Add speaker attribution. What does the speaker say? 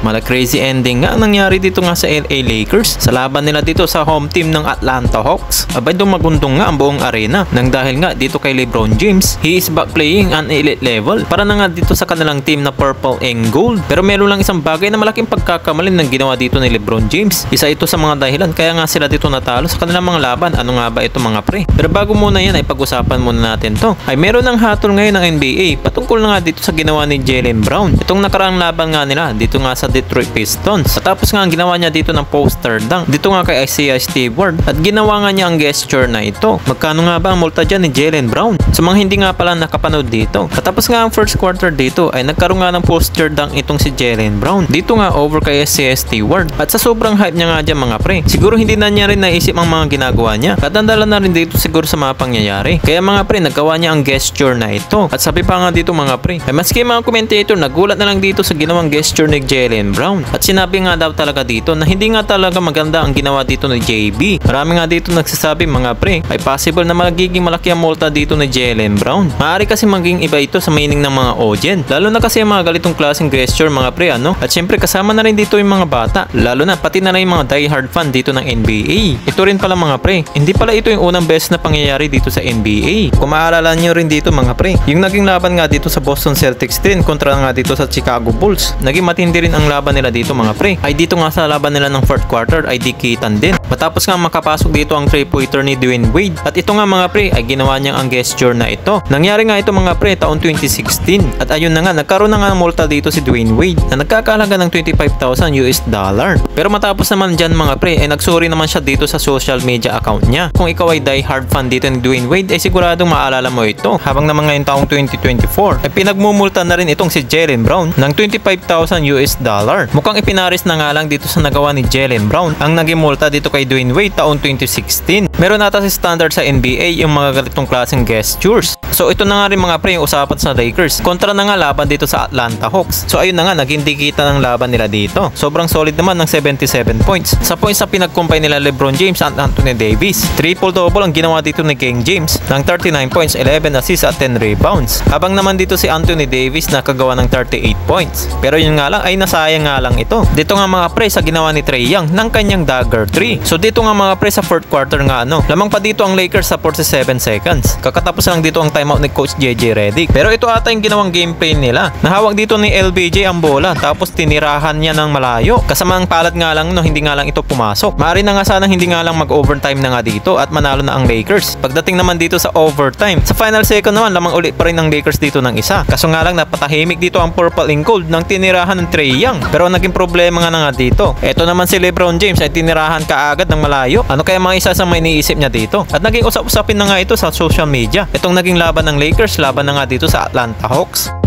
Speaker 1: Mala crazy ending nga ang nangyari dito nga sa LA Lakers sa laban nila dito sa home team ng Atlanta Hawks. Abay dumagundong nga ang buong arena nang dahil nga dito kay LeBron James, he is back playing an elite level para na nga dito sa kanilang team na purple and gold. Pero meron lang isang bagay na malaking pagkakamali ng ginawa dito ni LeBron James. Isa ito sa mga dahilan kaya nga sila dito natalo sa kanilang mga laban. Ano nga ba ito mga pre? Pero bago muna yan ay pag-usapan muna natin to. Ay meron ng hatol ngayon ng NBA patungkol na nga dito sa ginawa ni Jaylen Brown. Itong nakaraang laban nga nila dito nga sa Detroit Pistons. Tapos nga ang ginawa niya dito ng poster dunk dito nga kay Isaiah Stewart at ginawa nga niya ang gesture na ito. Magkano nga ba ang multa dyan ni Jaylen Brown? Sa mga hindi nga pala nakapanood dito. Katapos nga ang first quarter dito ay nagkaroon nga ng poster dunk itong si Jaylen Brown. Dito nga over kay Isaiah Stewart. At sa sobrang hype niya nga dyan mga pre, siguro hindi na niya rin naisip ang mga ginagawa niya. Katandala na rin dito siguro sa mga pangyayari. Kaya mga pre, nagawa niya ang gesture na ito. At sabi pa nga dito mga pre, ay maski mga commentator nagulat na lang dito sa ginawang gesture ni Jaylen Brown. At sinabi nga daw talaga dito na hindi nga talaga maganda ang ginawa dito ni JB. Marami nga dito nagsasabi mga pre, ay possible na magiging malaki ang multa dito ni Jaylen Brown. Maaari kasi maging iba ito sa meaning ng mga audience. Lalo na kasi mga galitong klaseng gesture mga pre ano. At syempre kasama na rin dito yung mga bata. Lalo na pati na rin yung mga die-hard fan dito ng NBA. Ito rin pala mga pre, hindi pala ito yung unang beses na pangyayari dito sa NBA. Kung maaalala nyo rin dito mga pre, yung naging laban nga dito sa Boston Celtics din kontra nga dito sa Chicago Bulls. Naging matindi rin ang laban nila dito mga pre. Ay dito nga sa laban nila ng fourth quarter ay dikitan din. Matapos nga makapasok dito ang 3-pointer ni Dwayne Wade. At ito nga mga pre ay ginawa niyang ang gesture na ito. Nangyari nga ito mga pre taon 2016. At ayun na nga nagkaroon na nga ng multa dito si Dwayne Wade na nagkakahalaga ng $25,000. Pero matapos naman dyan mga pre ay nagsorry naman siya dito sa social media account niya. Kung ikaw ay die hard fan dito ni Dwayne Wade ay siguradong maalala mo ito. Habang naman ngayong taong 2024 ay pinagmumulta na rin itong si Jaylen Brown ng $25,000. Mukhang ipinaris na nga lang dito sa nagawa ni Jaylen Brown ang naging multa dito kay Dwayne Wade taon 2016. Meron nata si standard sa NBA yung mga ganitong klaseng gestures. So ito na nga rin mga pre yung usapan sa Lakers kontra na nga laban dito sa Atlanta Hawks. So ayun na nga naging dikita ng laban nila dito. Sobrang solid naman ng 77 points. Sa points na pinagkumpay nila LeBron James at Anthony Davis. Triple-double ang ginawa dito ni King James ng 39 points, 11 assists at 10 rebounds. Habang naman dito si Anthony Davis nakagawa ng 38 points. Pero yun nga lang ay nasayang nga lang ito. Dito nga mga pre sa ginawa ni Trae Young ng kanyang dagger 3. So dito nga mga pre sa fourth quarter nga lamang pa dito ang Lakers sa 47 seconds. Kakatapos lang dito ang timeout ni Coach JJ Redick. Pero ito ata yung ginawang gameplay nila. Nahawak dito ni LBJ ang bola tapos tinirahan niya ng malayo. Kasama ang palad nga lang hindi nga lang ito pumasok. Maaari na nga sana hindi nga lang mag-overtime na nga dito at manalo na ang Lakers. Pagdating naman dito sa overtime, sa final second naman lamang ulit pa rin ng Lakers dito ng isa. Kaso nga lang napatahimik dito ang purple and gold ng tinirahan ng Trae Young. Pero ang naging problema nga dito. Ito naman si LeBron James ay tinirahan kaagad ng malayo. Ano kaya mga isa sa may iniisip niya dito? At naging usap-usapin na nga ito sa social media. Itong naging laban ng Lakers, laban na nga dito sa Atlanta Hawks.